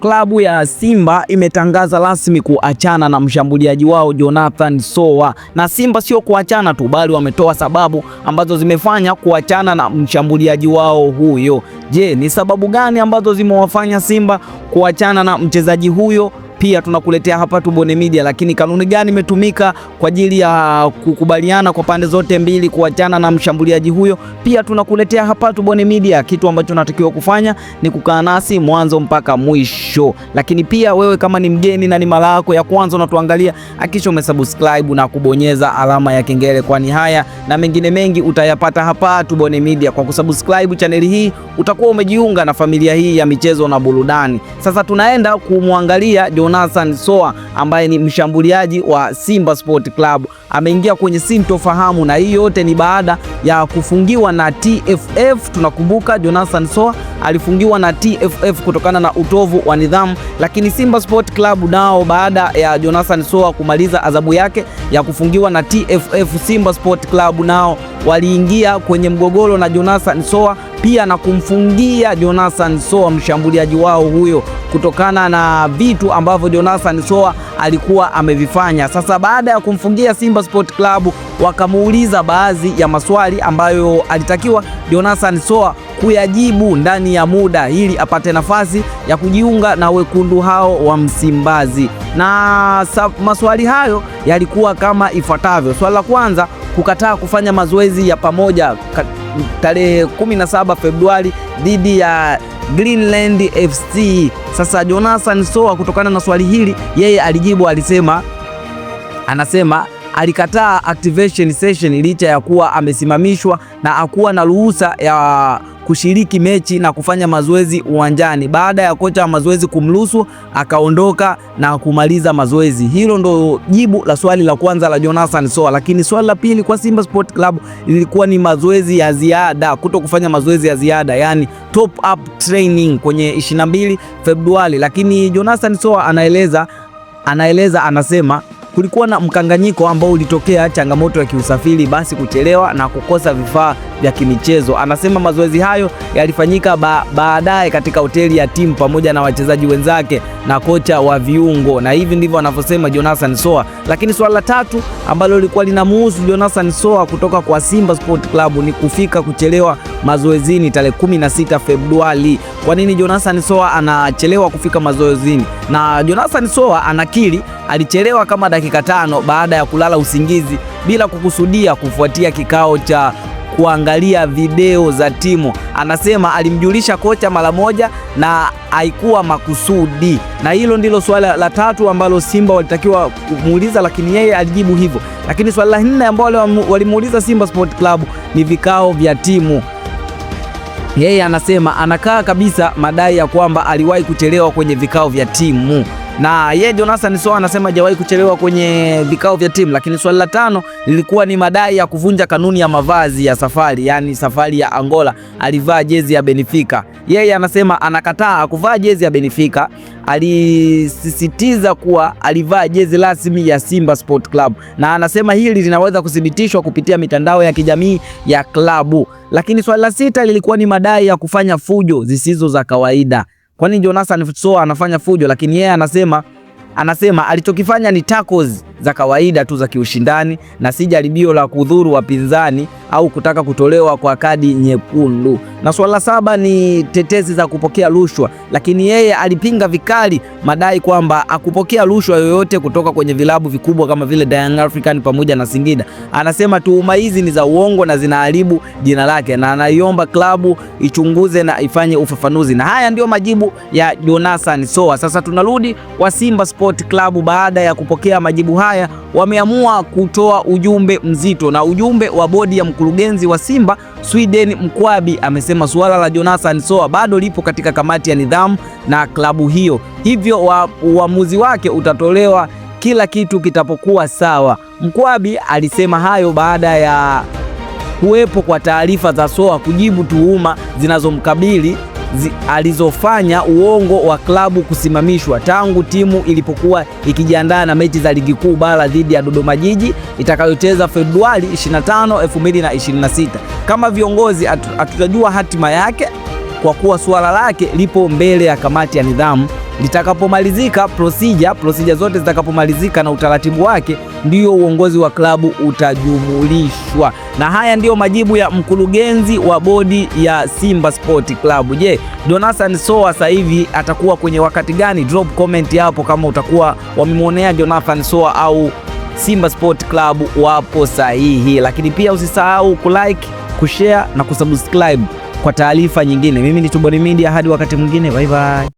Klabu ya Simba imetangaza rasmi kuachana na mshambuliaji wao Jonathan Soa, na Simba sio kuachana tu, bali wametoa sababu ambazo zimefanya kuachana na mshambuliaji wao huyo. Je, ni sababu gani ambazo zimewafanya Simba kuachana na mchezaji huyo? Pia tunakuletea hapa Tubone Media. Lakini kanuni gani imetumika kwa ajili ya kukubaliana kwa pande zote mbili kuachana na mshambuliaji huyo? Pia tunakuletea hapa Tubone Media. Kitu ambacho unatakiwa kufanya ni kukaa nasi mwanzo mpaka mwisho. Lakini pia wewe kama ni mgeni na ni mara yako ya kwanza unatuangalia, hakikisha umesubscribe na kubonyeza alama ya kengele, kwani haya na mengine mengi utayapata hapa Tubone Media. Kwa kusubscribe chaneli hii utakuwa umejiunga na familia hii ya michezo na burudani. Sasa tunaenda kumwangalia Jonathan Soa ambaye ni mshambuliaji wa Simba Sport Club. Ameingia kwenye sintofahamu, na hii yote ni baada ya kufungiwa na TFF. Tunakumbuka Jonathan Soa alifungiwa na TFF kutokana na utovu wa nidhamu, lakini Simba Sport Club nao baada ya Jonathan Soa kumaliza adhabu yake ya kufungiwa na TFF, Simba Sport Club nao waliingia kwenye mgogoro na Jonathan Soa pia na kumfungia Jonathan Soa mshambuliaji wao huyo kutokana na vitu ambavyo Jonathan Soa alikuwa amevifanya. Sasa baada ya kumfungia Simba Sport Club, wakamuuliza baadhi ya maswali ambayo alitakiwa Jonathan Soa kuyajibu ndani ya muda ili apate nafasi ya kujiunga na wekundu hao wa Msimbazi. Na maswali hayo yalikuwa kama ifuatavyo. Swali la kwanza, kukataa kufanya mazoezi ya pamoja tarehe 17 Februari dhidi ya Greenland FC. Sasa Jonathan Soa kutokana na swali hili yeye alijibu, anasema alikataa activation session licha ya kuwa amesimamishwa na hakuwa na ruhusa ya kushiriki mechi na kufanya mazoezi uwanjani. Baada ya kocha wa mazoezi kumruhusu akaondoka na kumaliza mazoezi. Hilo ndo jibu la swali la kwanza la Jonathan Soa. Lakini swali la pili kwa Simba Sport Club lilikuwa ni mazoezi ya ziada, kuto kufanya mazoezi ya ziada, yani top up training kwenye 22 Februari. Lakini Jonathan Soa anasema kulikuwa na mkanganyiko ambao ulitokea, changamoto ya kiusafiri, basi kuchelewa na kukosa vifaa vya kimichezo. Anasema mazoezi hayo yalifanyika baadaye katika hoteli ya timu pamoja na wachezaji wenzake na kocha wa viungo, na hivi ndivyo anavyosema Jonathan Soa. Lakini swali la tatu ambalo lilikuwa linamhusu Jonathan Soa kutoka kwa Simba Sport Club ni kufika kuchelewa mazoezini tarehe 16 Februari. Kwa nini Jonathan Soa anachelewa kufika mazoezini? Na Jonathan Soa anakiri alichelewa kama dakika 5 baada ya kulala usingizi bila kukusudia kufuatia kikao cha kuangalia video za timu. Anasema alimjulisha kocha mara moja na haikuwa makusudi. Na hilo ndilo swali la tatu ambalo Simba walitakiwa kumuuliza, lakini yeye alijibu hivyo. Lakini swali la 4 ambalo walimuuliza Simba Sport Club ni vikao vya timu. Yeye anasema anakaa kabisa madai ya kwamba aliwahi kuchelewa kwenye vikao vya timu. Na yeye Jonathan Soa anasema hajawahi kuchelewa kwenye vikao vya timu. Lakini swali la 5 lilikuwa ni madai ya kuvunja kanuni ya mavazi ya safari, yani safari ya Angola alivaa jezi ya Benfica. Yeye anasema anakataa kuvaa jezi ya Benfica, alisisitiza kuwa alivaa jezi rasmi ya Simba Sport Club, na anasema hili linaweza kuthibitishwa kupitia mitandao ya kijamii ya klabu. Lakini swali la 6 lilikuwa ni madai ya kufanya fujo zisizo za kawaida. Kwani Jonathan Soa anafanya fujo? Lakini yeye anasema alichokifanya ni tackles za kawaida tu za kiushindani na si jaribio la kudhuru wapinzani au kutaka kutolewa kwa kadi nyekundu. Na swala la 7 ni tetezi za kupokea rushwa, lakini yeye alipinga vikali madai kwamba akupokea rushwa yoyote kutoka kwenye vilabu vikubwa kama vile Young African pamoja na Singida. Anasema tuhuma hizi ni za uongo na zinaharibu jina lake, na anaiomba klabu ichunguze na ifanye ufafanuzi. Na haya ndio majibu ya Jonathan Soa. Sasa tunarudi kwa Simba Sport Club. Baada ya kupokea majibu haya, wameamua kutoa ujumbe mzito, na ujumbe wa bodi ya mkurugenzi wa Simba Sweden Mkwabi amesema suala la Jonathan Soa bado lipo katika kamati ya nidhamu na klabu hiyo, hivyo uamuzi wake utatolewa kila kitu kitapokuwa sawa. Mkwabi alisema hayo baada ya kuwepo kwa taarifa za Soa kujibu tuhuma zinazomkabili alizofanya uongo wa klabu kusimamishwa tangu timu ilipokuwa ikijiandaa na mechi za ligi kuu bara dhidi ya Dodoma Jiji itakayocheza Februari 25, 2026. Kama viongozi hatutajua hatima yake kwa kuwa suala lake lipo mbele ya kamati ya nidhamu litakapomalizika procedure zote zitakapomalizika na utaratibu wake, ndio uongozi wa klabu utajumulishwa. Na haya ndiyo majibu ya mkurugenzi wa bodi ya Simba Sport Club. Je, Jonathan Soa sasa hivi atakuwa kwenye wakati gani? Drop comment hapo kama utakuwa wamemwonea Jonathan Soa au Simba Sport Club wapo sahihi. Lakini pia usisahau kulike, kushare na kusubscribe kwa taarifa nyingine. Mimi ni Tubone Media, hadi wakati mwingine, bye bye.